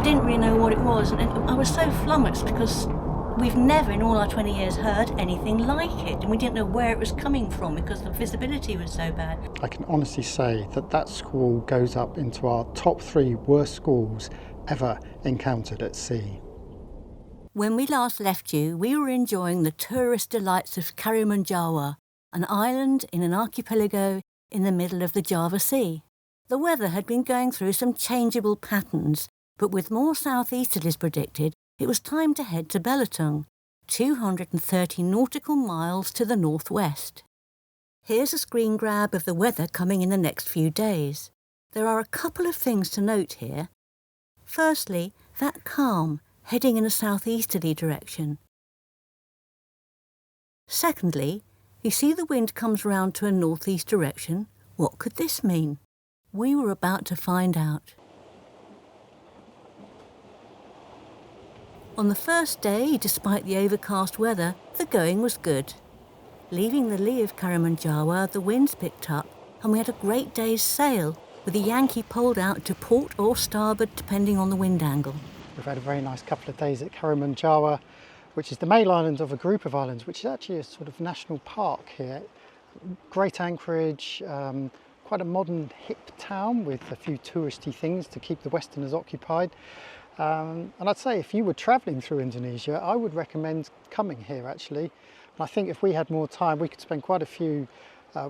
I didn't really know what it was, and I was so flummoxed because we've never in all our 20 years heard anything like it, and we didn't know where it was coming from because the visibility was so bad. I can honestly say that squall goes up into our top 3 worst squalls ever encountered at sea. When we last left you, we were enjoying the tourist delights of Karimunjawa, an island in an archipelago in the middle of the Java Sea. The weather had been going through some changeable patterns, but with more southeasterlies predicted, it was time to head to Belitung, 230 nautical miles to the northwest. Here's a screen grab of the weather coming in the next few days. There are a couple of things to note here. Firstly, that calm, heading in a southeasterly direction. Secondly, you see the wind comes round to a northeast direction. What could this mean? We were about to find out. On the first day, despite the overcast weather, the going was good. Leaving the lee of Karimunjawa, the winds picked up and we had a great day's sail, with the Yankee poled out to port or starboard depending on the wind angle. We've had a very nice couple of days at Karimunjawa, which is the main island of a group of islands, which is actually a sort of national park here. Great anchorage, quite a modern hip town with a few touristy things to keep the Westerners occupied. And I'd say if you were travelling through Indonesia, I would recommend coming here actually. And I think if we had more time, we could spend quite a few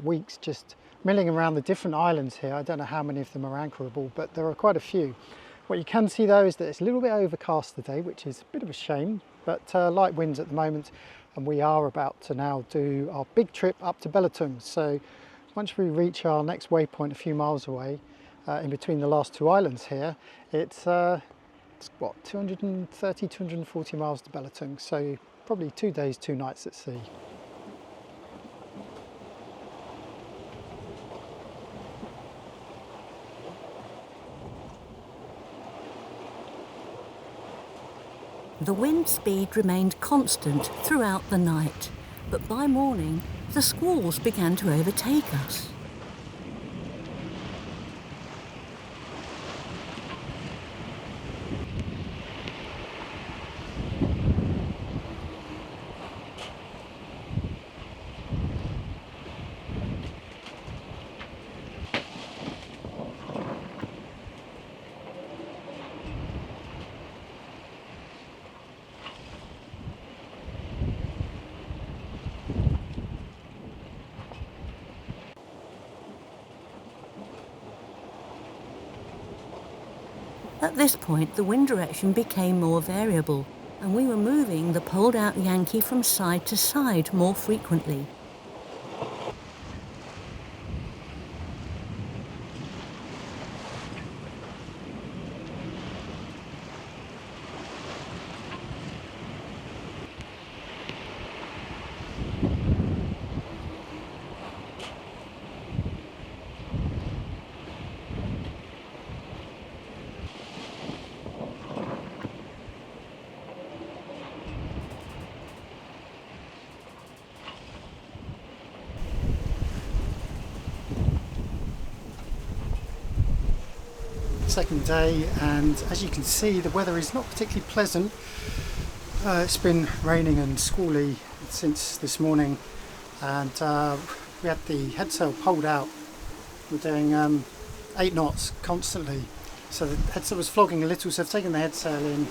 weeks just milling around the different islands here. I don't know how many of them are anchorable, but there are quite a few. What you can see though is that it's a little bit overcast today, which is a bit of a shame, but light winds at the moment, and we are about to now do our big trip up to Belitung. So once we reach our next waypoint a few miles away, in between the last 2 islands here, it's what, 230, 240 miles to Belitung, so probably 2 days, 2 nights at sea. The wind speed remained constant throughout the night, but by morning, the squalls began to overtake us. At this point, the wind direction became more variable, and we were moving the poled-out Yankee from side to side more frequently. Second day, and as you can see, the weather is not particularly pleasant. It's been raining and squally since this morning, and we had the headsail pulled out. We're doing 8 knots constantly, so the headsail was flogging a little, so I've taken the headsail in,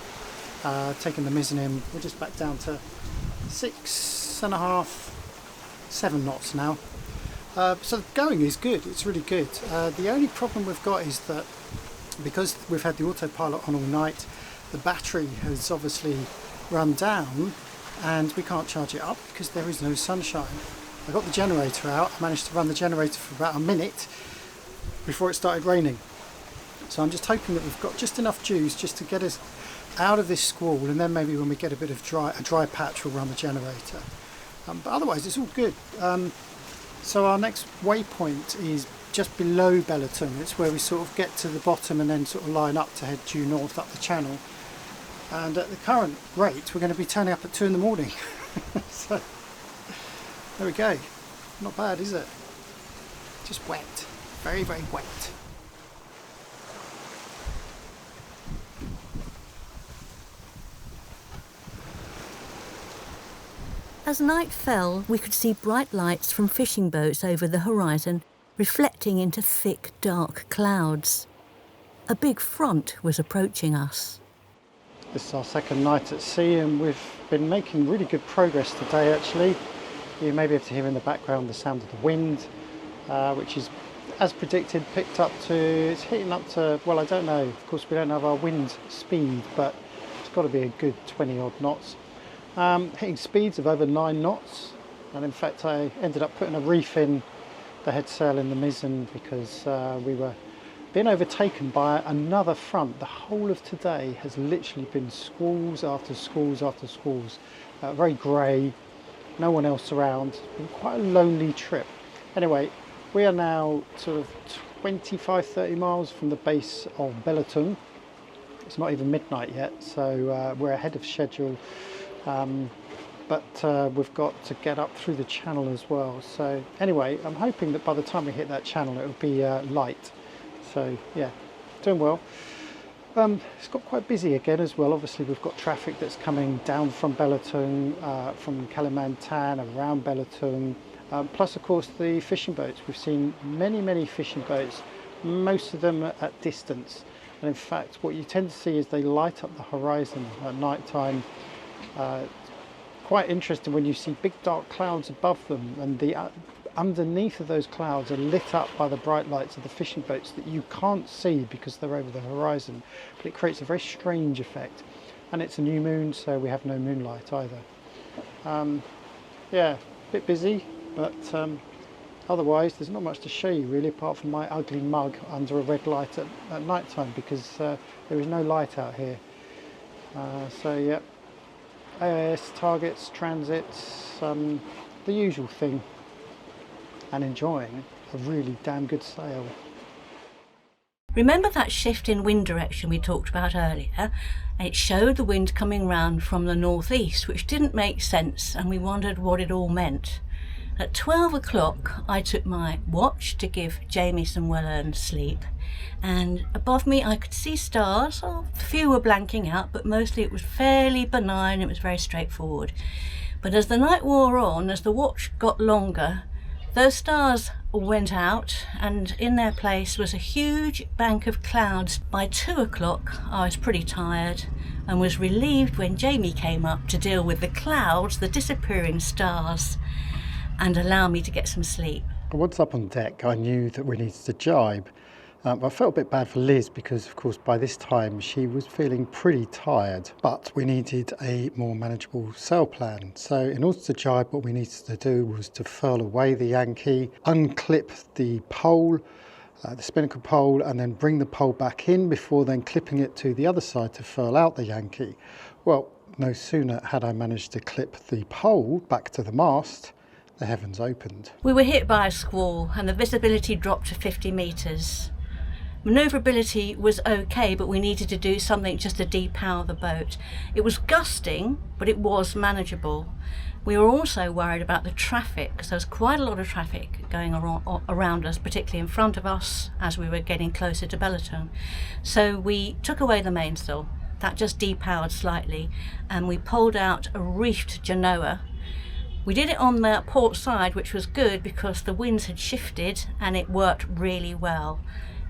taken the mizzen in. We're just back down to 6.5, 7 knots now. So the going is good, it's really good. The only problem we've got is that because we've had the autopilot on all night, the battery has obviously run down and we can't charge it up because there is no sunshine. I got the generator out, I managed to run the generator for about a minute before it started raining. So I'm just hoping that we've got just enough juice just to get us out of this squall, and then maybe when we get a bit of a dry patch, we'll run the generator. But otherwise it's all good. So our next waypoint is just below Belitung. It's where we sort of get to the bottom and then sort of line up to head due north up the channel. And at the current rate, we're going to be turning up at 2 in the morning. So there we go. Not bad, is it? Just wet. Very, very wet. As night fell, we could see bright lights from fishing boats over the horizon, reflecting into thick, dark clouds. A big front was approaching us. This is our second night at sea, and we've been making really good progress today actually. You may be able to hear in the background the sound of the wind, which is, as predicted, it's hitting up to, well, I don't know, of course we don't have our wind speed, but it's got to be a good 20 odd knots. Hitting speeds of over 9 knots, and in fact I ended up putting a reef in the head sail in the mizzen because we were being overtaken by another front. The whole of today has literally been squalls after squalls after squalls. Very grey, no one else around. It's been quite a lonely trip. Anyway, we are now sort of 25-30 miles from the base of Belitung. It's not even midnight yet, so we're ahead of schedule. But we've got to get up through the channel as well. So anyway, I'm hoping that by the time we hit that channel it will be light. So yeah, doing well. It's got quite busy again as well. Obviously we've got traffic that's coming down from Belitung, from Kalimantan, around Belitung, plus of course the fishing boats. We've seen many fishing boats, most of them at distance. And in fact what you tend to see is they light up the horizon at night time. Quite interesting when you see big dark clouds above them, and the underneath of those clouds are lit up by the bright lights of the fishing boats that you can't see because they're over the horizon, but it creates a very strange effect. And it's a new moon, so we have no moonlight either. Yeah, a bit busy, but otherwise there's not much to show you really, apart from my ugly mug under a red light at night time, because there is no light out here. So yeah, AIS targets, transits, the usual thing, and enjoying a really damn good sail. Remember that shift in wind direction we talked about earlier? It showed the wind coming round from the northeast, which didn't make sense, and we wondered what it all meant. At 12 o'clock I took my watch to give Jamie some well-earned sleep, and above me I could see stars. A few were blanking out, but mostly it was fairly benign. It was very straightforward. But as the night wore on, as the watch got longer, those stars went out, and in their place was a huge bank of clouds. By 2 o'clock I was pretty tired and was relieved when Jamie came up to deal with the clouds, the disappearing stars, and allow me to get some sleep. Once up on deck I knew that we needed to jibe. I felt a bit bad for Liz because of course by this time she was feeling pretty tired, but we needed a more manageable sail plan. So in order to jibe, what we needed to do was to furl away the Yankee, unclip the pole, the spinnaker pole, and then bring the pole back in before then clipping it to the other side to furl out the Yankee. Well, no sooner had I managed to clip the pole back to the mast, the heavens opened. We were hit by a squall and the visibility dropped to 50 metres. Manoeuvrability was okay, but we needed to do something just to depower the boat. It was gusting, but it was manageable. We were also worried about the traffic, because there was quite a lot of traffic going around us, particularly in front of us as we were getting closer to Belitung. So we took away the mainsail. That just depowered slightly, and we pulled out a reefed Genoa. We did it on the port side, which was good because the winds had shifted and it worked really well.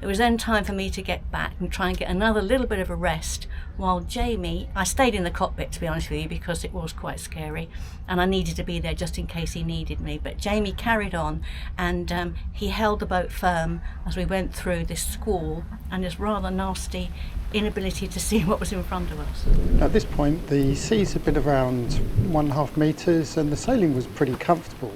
It was then time for me to get back and try and get another little bit of a rest, while Jamie, I stayed in the cockpit to be honest with you because it was quite scary and I needed to be there just in case he needed me, but Jamie carried on, and he held the boat firm as we went through this squall and this rather nasty inability to see what was in front of us. At this point the seas had been around 1.5 metres and the sailing was pretty comfortable.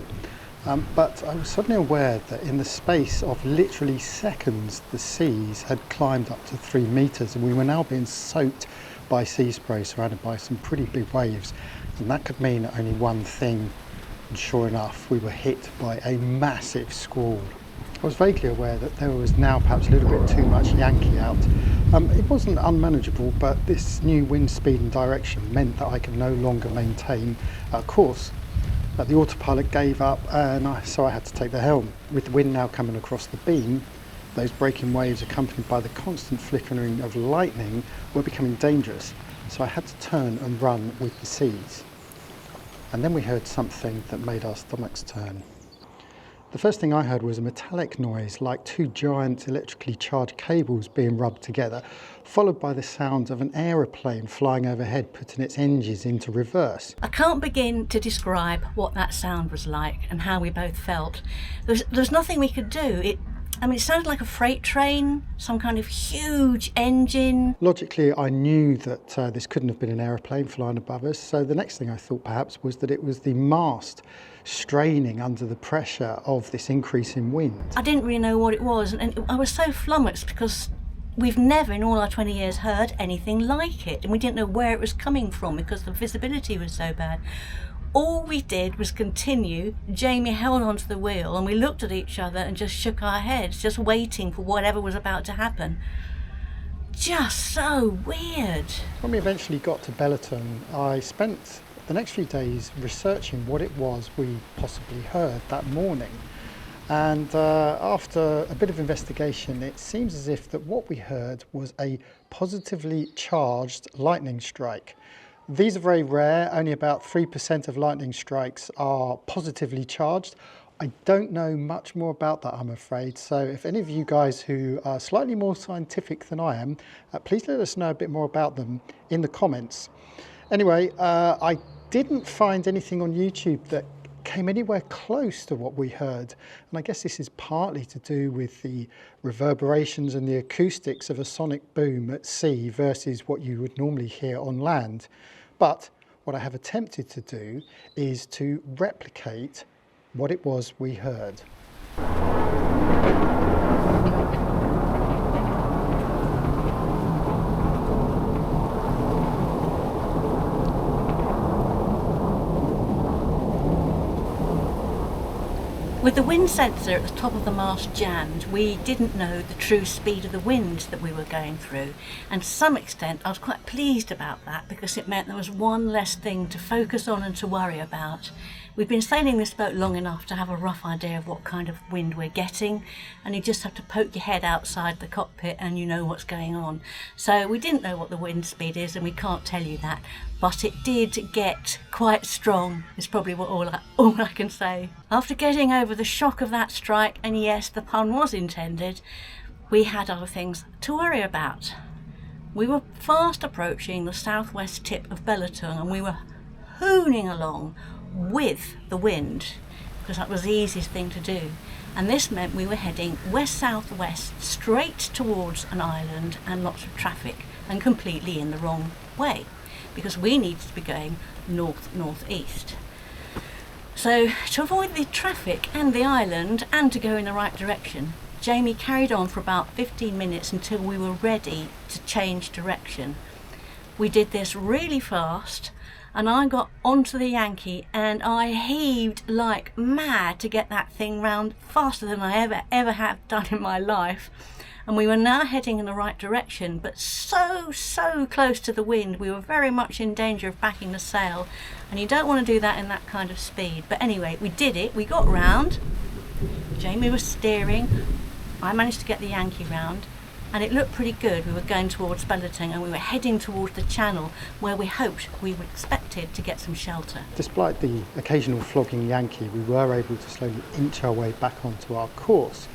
But I was suddenly aware that in the space of literally seconds the seas had climbed up to 3 metres and we were now being soaked by sea spray, surrounded by some pretty big waves, and that could mean only one thing, and sure enough we were hit by a massive squall. I was vaguely aware that there was now perhaps a little bit too much Yankee out. It wasn't unmanageable, but this new wind speed and direction meant that I could no longer maintain course. The autopilot gave up, and so I had to take the helm. With the wind now coming across the beam, those breaking waves accompanied by the constant flickering of lightning were becoming dangerous, so I had to turn and run with the seas. and then we heard something that made our stomachs turn. The first thing I heard was a metallic noise like two giant electrically charged cables being rubbed together, followed by the sound of an aeroplane flying overhead putting its engines into reverse. I can't begin to describe what that sound was like and how we both felt. There's nothing we could do. It sounded like a freight train, some kind of huge engine. Logically, I knew that this couldn't have been an aeroplane flying above us, so the next thing I thought perhaps was that it was the mast straining under the pressure of this increase in wind. I didn't really know what it was, and I was so flummoxed because we've never in all our 20 years heard anything like it, and we didn't know where it was coming from because the visibility was so bad. All we did was continue. Jamie held onto the wheel and we looked at each other and just shook our heads, just waiting for whatever was about to happen. Just so weird. When we eventually got to Belitung, I spent the next few days researching what it was we possibly heard that morning. And after a bit of investigation, it seems as if that what we heard was a positively charged lightning strike. These are very rare, only about 3% of lightning strikes are positively charged. I don't know much more about that, I'm afraid, so if any of you guys who are slightly more scientific than I am, please let us know a bit more about them in the comments. Anyway, I didn't find anything on YouTube that came anywhere close to what we heard, and I guess this is partly to do with the reverberations and the acoustics of a sonic boom at sea versus what you would normally hear on land. But what I have attempted to do is to replicate what it was we heard. With the wind sensor at the top of the mast jammed, we didn't know the true speed of the wind that we were going through, and to some extent I was quite pleased about that because it meant there was one less thing to focus on and to worry about. We've been sailing this boat long enough to have a rough idea of what kind of wind we're getting, and you just have to poke your head outside the cockpit and you know what's going on. So we didn't know what the wind speed is and we can't tell you that, but it did get quite strong, is probably all I can say. After getting over the shock of that strike, and yes, the pun was intended, we had other things to worry about. We were fast approaching the southwest tip of Belitung and we were hooning along with the wind because that was the easiest thing to do, and this meant we were heading west-southwest straight towards an island and lots of traffic, and completely in the wrong way because we needed to be going north-northeast. So to avoid the traffic and the island and to go in the right direction, Jamie carried on for about 15 minutes until we were ready to change direction. We did this really fast, and I got onto the Yankee and I heaved like mad to get that thing round faster than I ever have done in my life. And we were now heading in the right direction, but so close to the wind, we were very much in danger of backing the sail, and you don't want to do that in that kind of speed. But anyway, we did it, we got round, Jamie was steering, I managed to get the Yankee round, and it looked pretty good. We were going towards Belitung and we were heading towards the channel where we hoped, we expected to get some shelter. Despite the occasional flogging Yankee, we were able to slowly inch our way back onto our course,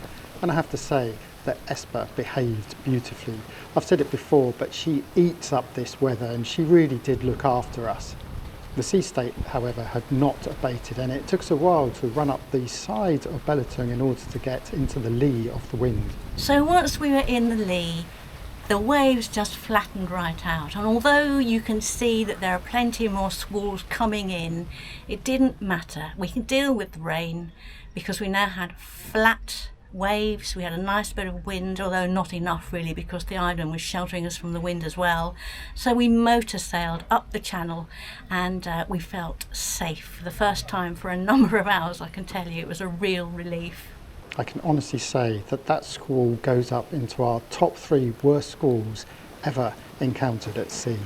and I have to say that Esper behaved beautifully. I've said it before, but she eats up this weather and she really did look after us. The sea state, however, had not abated, and it took us a while to run up the side of Belitung in order to get into the lee of the wind. So once we were in the lee, the waves just flattened right out, and although you can see that there are plenty more squalls coming in, it didn't matter. We can deal with the rain because we now had flat waves. We had a nice bit of wind, although not enough really because the island was sheltering us from the wind as well. So we motor sailed up the channel and we felt safe for the first time for a number of hours. I can tell you it was a real relief. I can honestly say that that squall goes up into our top 3 worst squalls ever encountered at sea.